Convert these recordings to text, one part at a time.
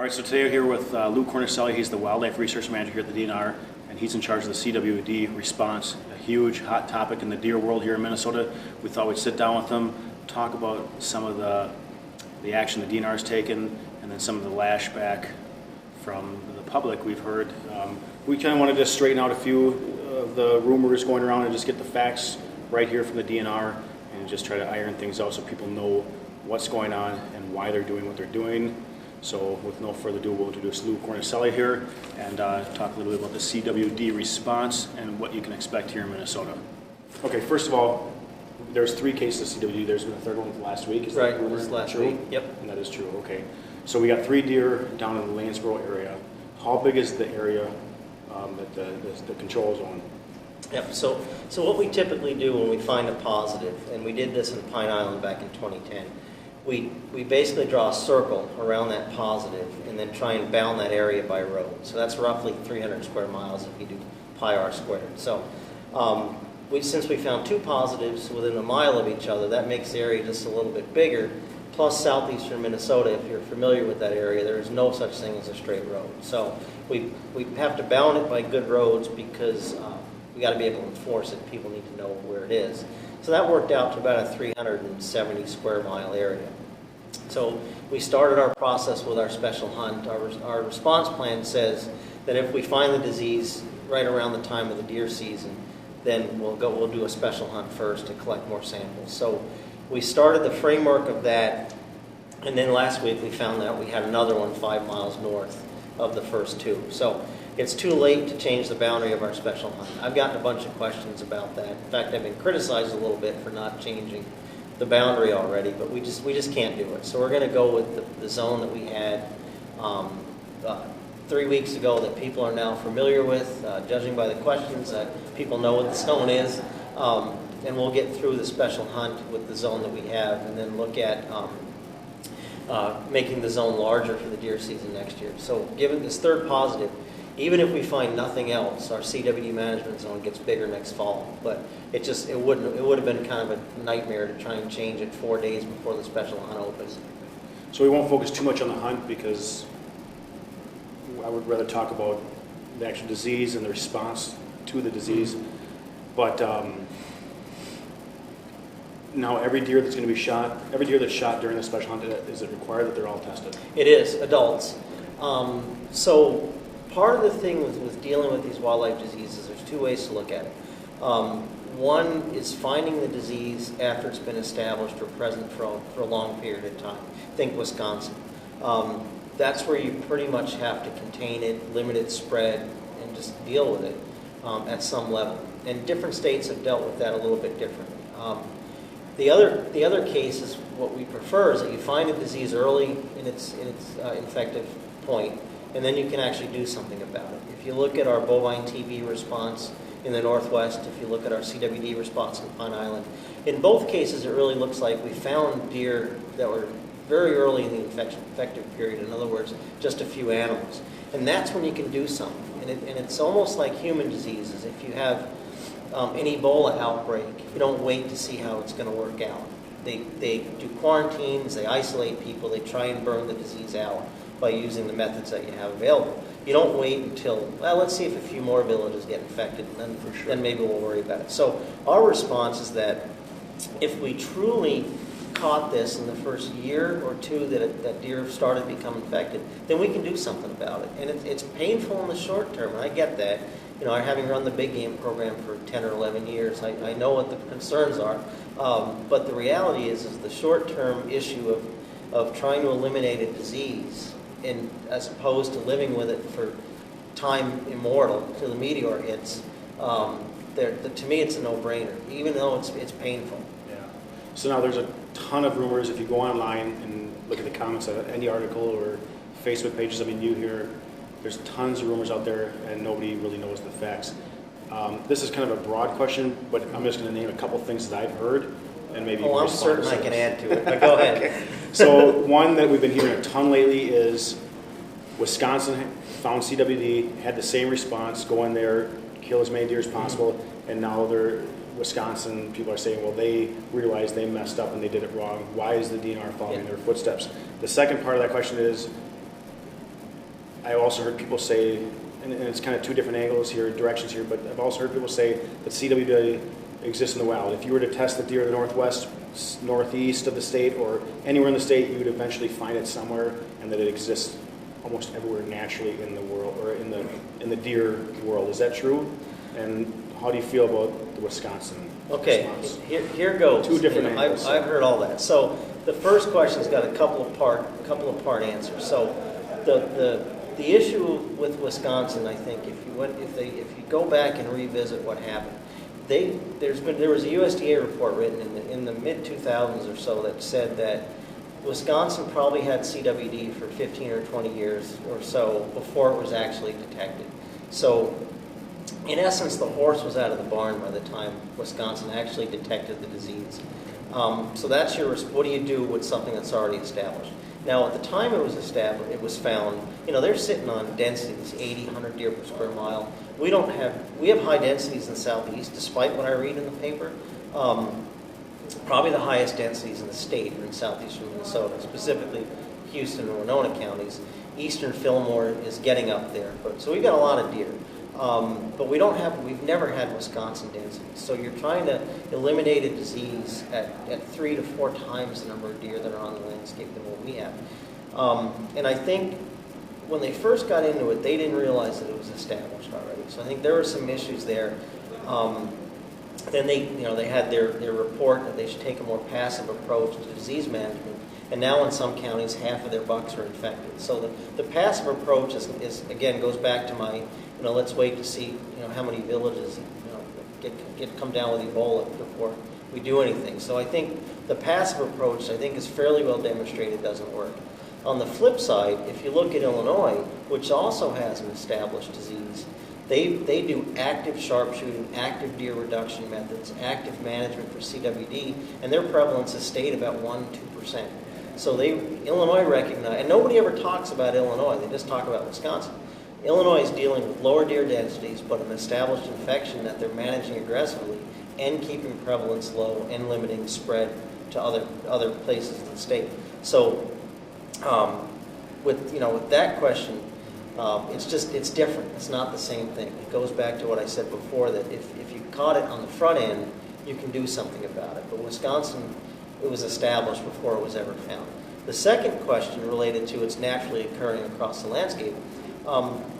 right, so today we're here with Lou Cornicelli. He's the Wildlife Resource Manager here at the DNR, and he's in charge of the CWD response, a huge hot topic in the deer world here in Minnesota. We thought we'd sit down with him, talk about some of the action the DNR has taken, and then some of the lashback from the public we've heard. We kind of wanted to straighten out a few of the rumors going around and just get the facts right here from the DNR and just try to iron things out so people know what's going on and why they're doing what they're doing. So with no further ado, we'll introduce Lou Cornicelli here and talk a little bit about the CWD response and what you can expect here in Minnesota. Okay, first of all, there's 3 cases of CWD. There's been a third one last week. Is right, that rumor? This last true? week. Yep. And that is true. Okay. So we got 3 deer down in the Lanesboro area. How big is the area that the control zone? Yep. So what we typically do when we find a positive, and we did this in Pine Island back in 2010, we basically draw a circle around that positive and then try and bound that area by road. So that's roughly 300 square miles if you do pi r squared. So since we found 2 positives within a mile of each other, that makes the area just a little bit bigger. Plus southeastern Minnesota, if you're familiar with that area, there is no such thing as a straight road. So we have to bound it by good roads because we got to be able to enforce it. People need to know where it is. So that worked out to about a 370 square mile area. So we started our process with our special hunt. Our response plan says that if we find the disease right around the time of the deer season, then we'll do a special hunt first to collect more samples. So we started the framework of that, and then last week we found that we had another one 5 miles north of the first 2. So it's too late to change the boundary of our special hunt. I've gotten a bunch of questions about that. In fact, I've been criticized a little bit for not changing the boundary already, but we just can't do it. So we're going to go with the zone that we had 3 weeks ago that people are now familiar with, judging by the questions. People know what the zone is, and we'll get through the special hunt with the zone that we have, and then look at making the zone larger for the deer season next year. So given this 3rd positive, even if we find nothing else, our CWD management zone gets bigger next fall. But it would have been kind of a nightmare to try and change it 4 days before the special hunt opens. So we won't focus too much on the hunt because I would rather talk about the actual disease and the response to the disease. But now every deer that's going to be shot, every deer that's shot during the special hunt, is it required that they're all tested? It is, adults. So part of the thing with dealing with these wildlife diseases, there's 2 ways to look at it. One is finding the disease after it's been established or present for a long period of time. Think Wisconsin. That's where you pretty much have to contain it, limit its spread, and just deal with it at some level. And different states have dealt with that a little bit differently. The other case is what we prefer is that you find a disease early in its infective point, and then you can actually do something about it. If you look at our bovine TB response in the Northwest, if you look at our CWD response in Pine Island, in both cases it really looks like we found deer that were very early in the infective period. In other words, just a few animals. And that's when you can do something. And it's almost like human diseases. If you have an Ebola outbreak, if you don't wait to see how it's going to work out. They do quarantines, they isolate people, they try and burn the disease out by using the methods that you have available. You don't wait until, well, let's see if a few more villages get infected, and then maybe we'll worry about it. So our response is that if we truly caught this in the first year or 2 that deer have started to become infected, then we can do something about it. And it's painful in the short term, and I get that. You know, having run the big game program for 10 or 11 years, I know what the concerns are. But the reality is the short-term issue of trying to eliminate a disease, as opposed to living with it for time immortal till the meteor hits. To me, it's a no-brainer, even though it's painful. Yeah. So now there's a ton of rumors. If you go online and look at the comments of any article or Facebook pages, I mean, you hear there's tons of rumors out there, and nobody really knows the facts. This is kind of a broad question, but I'm just going to name a couple things that I've heard, and maybe. Oh, I'm certain I can add to it. But go ahead. Okay. So one that we've been hearing a ton lately is Wisconsin found CWD, had the same response: go in there, kill as many deer as possible, and now Wisconsin people are saying, well, they realized they messed up and they did it wrong. Why is the DNR following their footsteps? The second part of that question is, I also heard people say, and it's kind of two different angles here, directions here, but I've also heard people say that CWD exists in the wild. If you were to test the deer in the northwest, northeast of the state, or anywhere in the state, you would eventually find it somewhere, and that it exists almost everywhere naturally in the world, or in the deer world. Is that true? And how do you feel about the Wisconsin response? Here goes. Two different angles. I've heard all that. So the first question's got a couple of part answers. So the issue with Wisconsin, I think, if you go back and revisit what happened, there was a USDA report written in the mid 2000s or so that said that Wisconsin probably had CWD for 15 or 20 years or so before it was actually detected. So in essence, the horse was out of the barn by the time Wisconsin actually detected the disease. So that's what do you do with something that's already established? Now, at the time it was found, they're sitting on densities, 80, 100 deer per square mile. We have high densities in the southeast, despite what I read in the paper. Probably the highest densities in the state are in southeastern Minnesota, specifically Houston and Winona counties. Eastern Fillmore is getting up there, so we've got a lot of deer. But we've never had Wisconsin densities. So you're trying to eliminate a disease at 3 to 4 times the number of deer that are on the landscape than what we have. And I think when they first got into it, they didn't realize that it was established already. So I think there were some issues there. Then they had their report that they should take a more passive approach to disease management. And now in some counties, half of their bucks are infected. So the passive approach is again goes back to my let's wait to see how many villages come down with Ebola before we do anything. So I think the passive approach is fairly well demonstrated doesn't work. On the flip side, if you look at Illinois, which also has an established disease, they do active sharpshooting, active deer reduction methods, active management for CWD, and their prevalence has stayed about 1-2%. So Illinois recognize, and nobody ever talks about Illinois, they just talk about Wisconsin. Illinois is dealing with lower deer densities, but an established infection that they're managing aggressively and keeping prevalence low and limiting spread to other places in the state. So with that question, it's different. It's not the same thing. It goes back to what I said before, that if you caught it on the front end, you can do something about it. But Wisconsin, it was established before it was ever found. The second question related to it's naturally occurring across the landscape.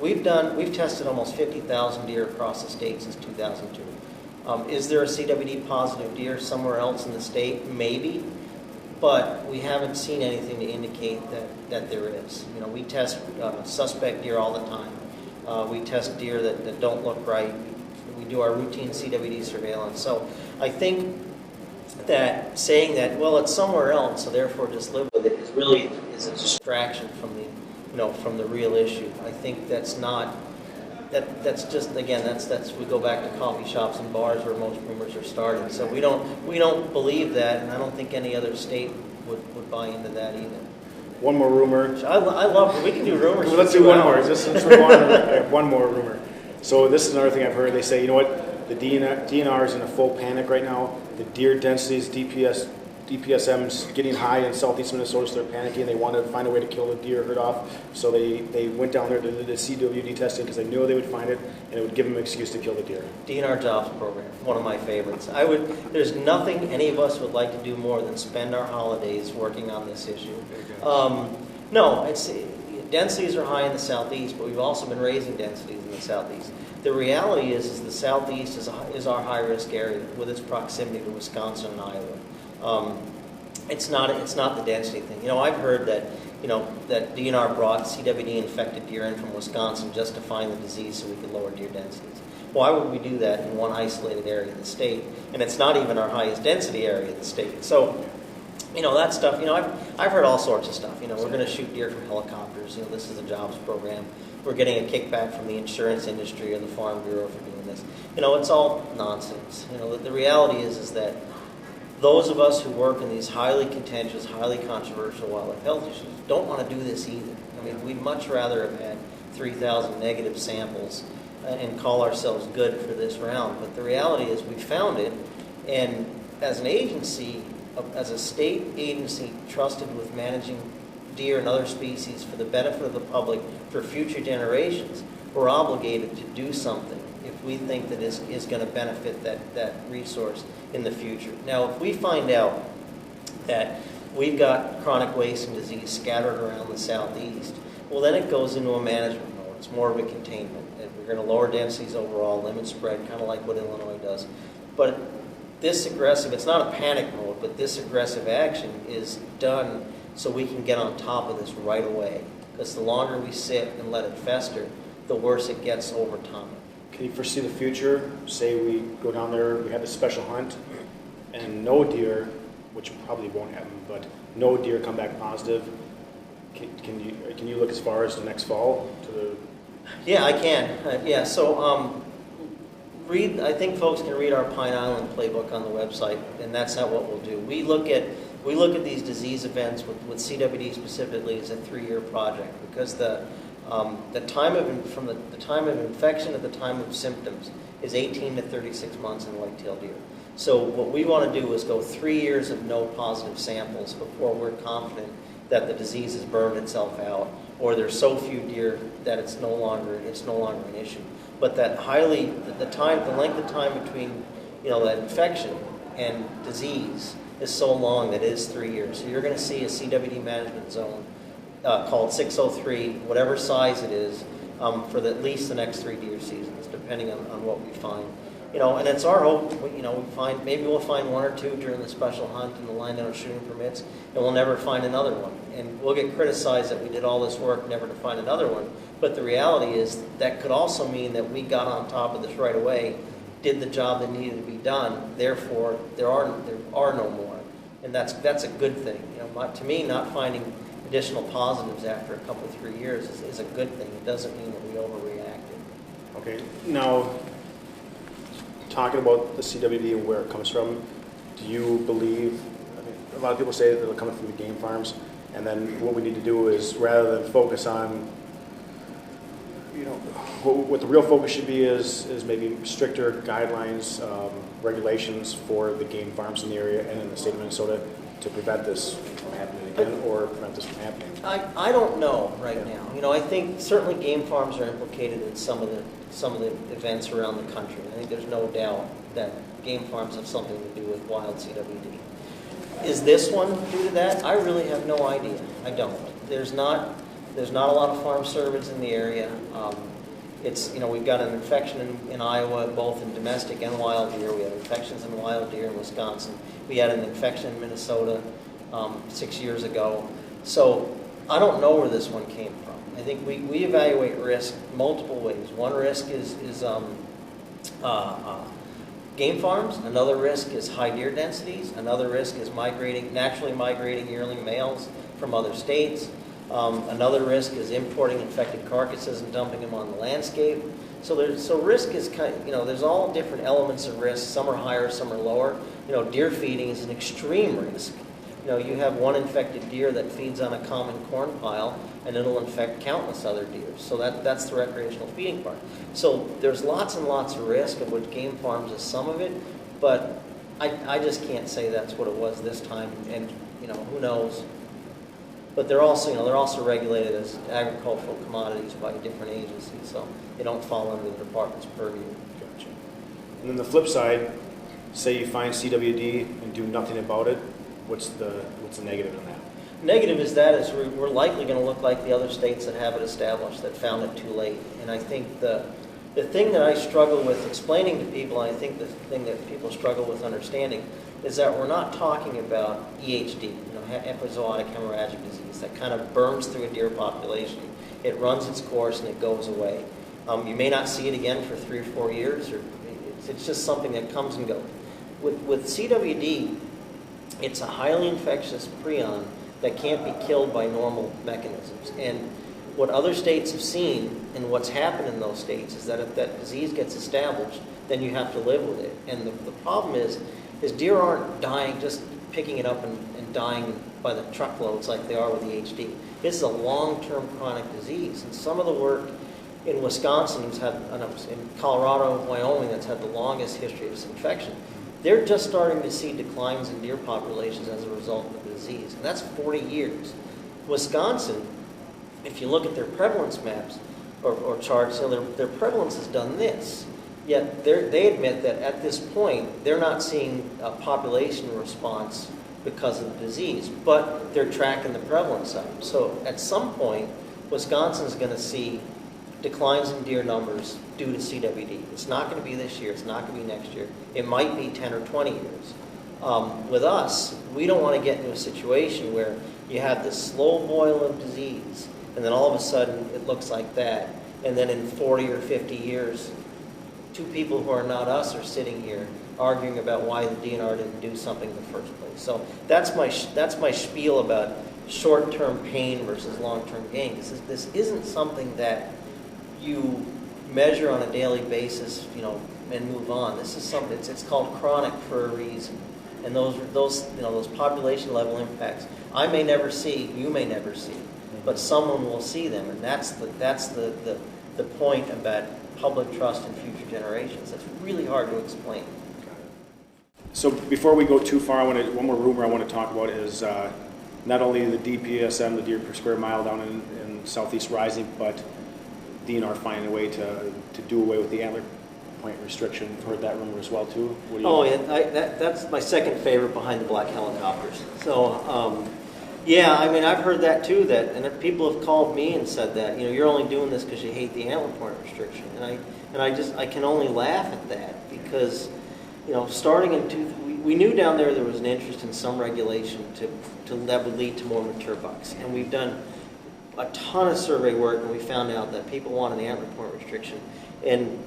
We've tested almost 50,000 deer across the state since 2002. Is there a CWD positive deer somewhere else in the state? Maybe, but we haven't seen anything to indicate that there is. We test suspect deer all the time. We test deer that don't look right. We do our routine CWD surveillance. So I think that saying that, well, it's somewhere else, so therefore just live with it, is a distraction from the real issue. I think that's not. That's just, again, that's we go back to coffee shops and bars where most rumors are started. So we don't believe that, and I don't think any other state would buy into that either. One more rumor. I love. We can do rumors. Let's do one more. I have one more rumor. So this is another thing I've heard. They say, you know what? The DNR is in a full panic right now. The deer densities, DPSM's getting high in southeast Minnesota, so they're panicking. They want to find a way to kill the deer herd off. So they went down there to do the CWD testing because they knew they would find it, and it would give them an excuse to kill the deer. DNR jobs program, one of my favorites. There's nothing any of us would like to do more than spend our holidays working on this issue. No, densities are high in the southeast, but we've also been raising densities in the southeast. The reality is the southeast is our high-risk area with its proximity to Wisconsin and Iowa. It's not the density thing. I've heard that that DNR brought CWD infected deer in from Wisconsin just to find the disease so we could lower deer densities. Why would we do that in one isolated area of the state? And it's not even our highest density area of the state. So, that stuff. I've heard all sorts of stuff. We're going to shoot deer from helicopters. This is a jobs program. We're getting a kickback from the insurance industry or the Farm Bureau for doing this. It's all nonsense. The reality is that those of us who work in these highly contentious, highly controversial wildlife health issues don't want to do this either. We'd much rather have had 3,000 negative samples and call ourselves good for this round. But the reality is we found it, and as an agency, as a state agency trusted with managing deer and other species for the benefit of the public for future generations, we're obligated to do something if we think that is going to benefit that resource in the future. Now, if we find out that we've got chronic waste and disease scattered around the southeast, well, then it goes into a management mode. It's more of a containment. And we're going to lower densities overall, limit spread, kind of like what Illinois does. But this aggressive, it's not a panic mode, but this aggressive action is done so we can get on top of this right away. Because the longer we sit and let it fester, the worse it gets over time. Can you foresee the future? Say we go down there, we have a special hunt, and no deer, which probably won't happen, but no deer come back positive. Can you look as far as the next fall to the? Yeah, I can. Yeah, so I think folks can read our Pine Island playbook on the website, and that's not what we'll do. We look at these disease events with CWD specifically as a 3-year project, because the time from the time of infection to the time of symptoms is 18 to 36 months in white-tailed deer. So what we want to do is go 3 years of no positive samples before we're confident that the disease has burned itself out, or there's so few deer that it's no longer an issue. But that the length of time between that infection and disease is so long that it is 3 years. So you're going to see a CWD management zone called 603, whatever size it is, for at least the next 3 deer seasons, depending on what we find. And it's our hope, maybe we'll find 1 or 2 during the special hunt and the line down shooting permits, and we'll never find another one. And we'll get criticized that we did all this work never to find another one. But the reality is that could also mean that we got on top of this right away, did the job that needed to be done. Therefore, there are no more, and that's a good thing. To me, not finding additional positives after a couple 3 years is a good thing. It doesn't mean that we overreacted. Okay. Now, talking about the CWD and where it comes from, do you believe? A lot of people say that they're coming from the game farms, and then what we need to do is, rather than focus on, what the real focus should be is maybe stricter guidelines, regulations for the game farms in the area and in the state of Minnesota to prevent this from happening again, or prevent this from happening. I don't know right now. I think certainly game farms are implicated in some of the events around the country. I think there's no doubt that game farms have something to do with wild CWD. Is this one due to that? I really have no idea. I don't. There's not a lot of farm cervids in the area. We've got an infection in Iowa, both in domestic and wild deer. We have infections in wild deer in Wisconsin. We had an infection in Minnesota 6 years ago. So I don't know where this one came from. I think we evaluate risk multiple ways. One risk is game farms. Another risk is high deer densities. Another risk is naturally migrating yearling males from other states. Another risk is importing infected carcasses and dumping them on the landscape. So risk is there's all different elements of risk. Some are higher, some are lower. Deer feeding is an extreme risk. You have one infected deer that feeds on a common corn pile, and it'll infect countless other deer. So that's the recreational feeding part. So there's lots and lots of risk, of which game farms is some of it, but I just can't say that's what it was this time, and who knows. But they're also regulated as agricultural commodities by different agencies, so they don't fall under the department's purview. Gotcha. And then the flip side, say you find CWD and do nothing about it, what's the negative in that? Negative is we're likely going to look like the other states that have it established, that found it too late. And I think the thing that I struggle with explaining to people, and I think the thing that people struggle with understanding, is that we're not talking about EHD, epizootic hemorrhagic disease, that kind of burns through a deer population. It runs its course and it goes away. You may not see it again for 3 or 4 years, or it's just something that comes and goes. With CWD, it's a highly infectious prion that can't be killed by normal mechanisms. And what other states have seen, and what's happened in those states, is that if that disease gets established, then you have to live with it. And the problem is deer aren't dying, just picking it up and dying by the truckloads like they are with EHD. This is a long-term chronic disease. And some of the work in Wisconsin, in Colorado, Wyoming, that's had the longest history of this infection, they're just starting to see declines in deer populations as a result of the disease. And that's 40 years. Wisconsin, if you look at their prevalence maps or charts, their prevalence has done this. Yet they admit that at this point, they're not seeing a population response because of the disease, but they're tracking the prevalence up. So at some point, Wisconsin's going to see declines in deer numbers due to CWD. It's not going to be this year. It's not going to be next year. It might be 10 or 20 years. With us, we don't want to get into a situation where you have this slow boil of disease, and then all of a sudden it looks like that, and then in 40 or 50 years, two people who are not us are sitting here arguing about why the DNR didn't do something in the first place. So that's my spiel about short-term pain versus long-term gain. This isn't something that you measure on a daily basis, and move on. This is something. It's called chronic for a reason. And those population level impacts, I may never see, you may never see, but someone will see them, and that's the point about public trust in future generations. That's really hard to explain. So before we go too far, one more rumor I want to talk about is not only the DPSM, the deer per square mile down in southeast Rising, but DNR finding a way to do away with the antler point restriction. I've heard that rumor as well too. That's my second favorite behind the black helicopters. So I've heard that too. And people have called me and said that you're only doing this because you hate the antler point restriction, and I can only laugh at that because starting in we knew down there was an interest in some regulation that would lead to more mature bucks, and we've done a ton of survey work, and we found out that people wanted the antler point restriction. And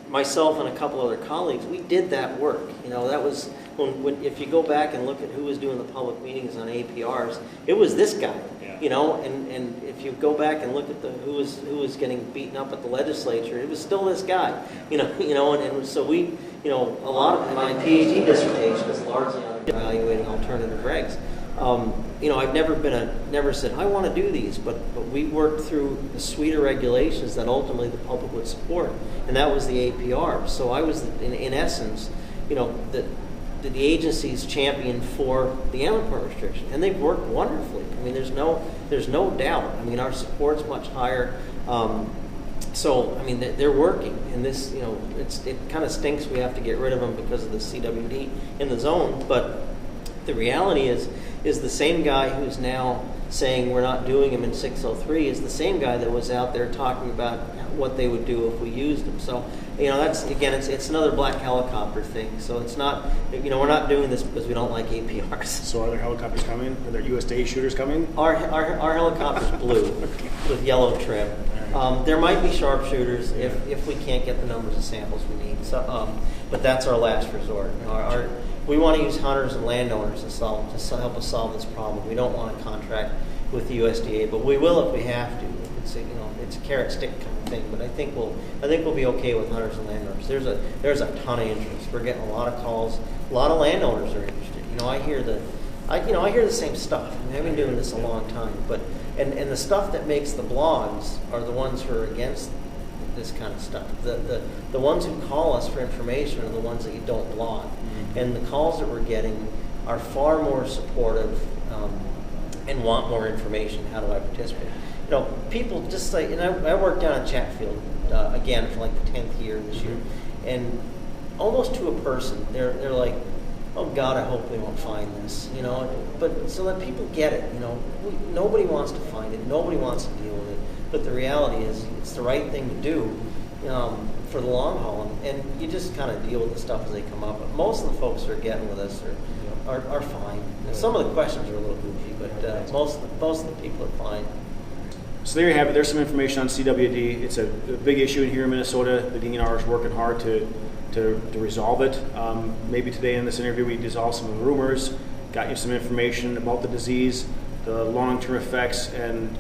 myself and a couple other colleagues, we did that work. That was when if you go back and look at who was doing the public meetings on APRs, it was this guy. Yeah. And if you go back and look at who was getting beaten up at the legislature, it was still this guy. And so we, a lot of my PhD dissertation is largely on evaluating alternative regs. I've never said I want to do these, but we worked through a suite of regulations that ultimately the public would support, and that was the APR. So I was, in essence, the agency's champion for the antler point restriction, and they've worked wonderfully. I mean, there's no doubt. I mean, our support's much higher. They're working, and this, it kind of stinks we have to get rid of them because of the CWD in the zone, but the reality is the same guy who's now saying we're not doing them in 603 is the same guy that was out there talking about what they would do if we used them. So, that's, again, it's another black helicopter thing. So it's not, we're not doing this because we don't like APRs. So are there helicopters coming? Are there USDA shooters coming? Our helicopter's blue with yellow trim. There might be sharpshooters if we can't get the numbers of samples we need. So, but that's our last resort. We want to use hunters and landowners to help us solve this problem. We don't want to contract with the USDA, but we will if we have to. It's a carrot stick kind of thing. But I think we'll be okay with hunters and landowners. There's a ton of interest. We're getting a lot of calls. A lot of landowners are interested. I hear the same stuff. I mean, I've been doing this a long time, but and the stuff that makes the blogs are the ones who are against this kind of stuff. The ones who call us for information are the ones that you don't blog. And the calls that we're getting are far more supportive and want more information. How do I participate? People just say, and I work down in Chatfield again for like the 10th year this year, and almost to a person, they're like, oh God, I hope we won't find this, But so that people get it, nobody wants to find it, nobody wants to deal with it. But the reality is, it's the right thing to do for the long haul, and you just kind of deal with the stuff as they come up. But most of the folks who are getting with us are fine. And some of the questions are a little goofy, but most of the people are fine. So there you have it. There's some information on CWD. It's a big issue in here in Minnesota. The DNR is working hard to resolve it. Maybe today in this interview we dissolved some of the rumors, got you some information about the disease, the long-term effects, and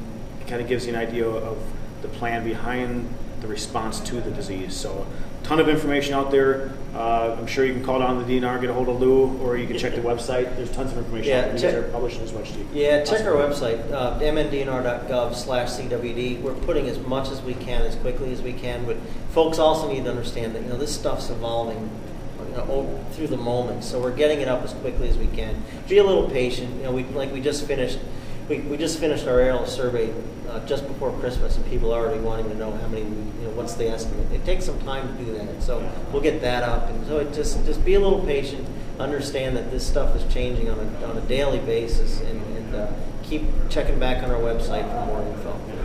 it kind of gives you an idea of the plan behind the response to the disease. So a ton of information out there. I'm sure you can call down the DNR, get a hold of Lou, or you can check the website. There's tons of information out there. They're publishing as much. Yeah, check our website, mndnr.gov/CWD. We're putting as much as we can, as quickly as we can, but folks also need to understand that this stuff's evolving through the moment. So we're getting it up as quickly as we can. Be a little patient. We just finished We just finished our aerial survey just before Christmas, and people are already wanting to know how many, what's the estimate. It takes some time to do that, so we'll get that up. And so it just be a little patient, understand that this stuff is changing on a daily basis, and keep checking back on our website for more info.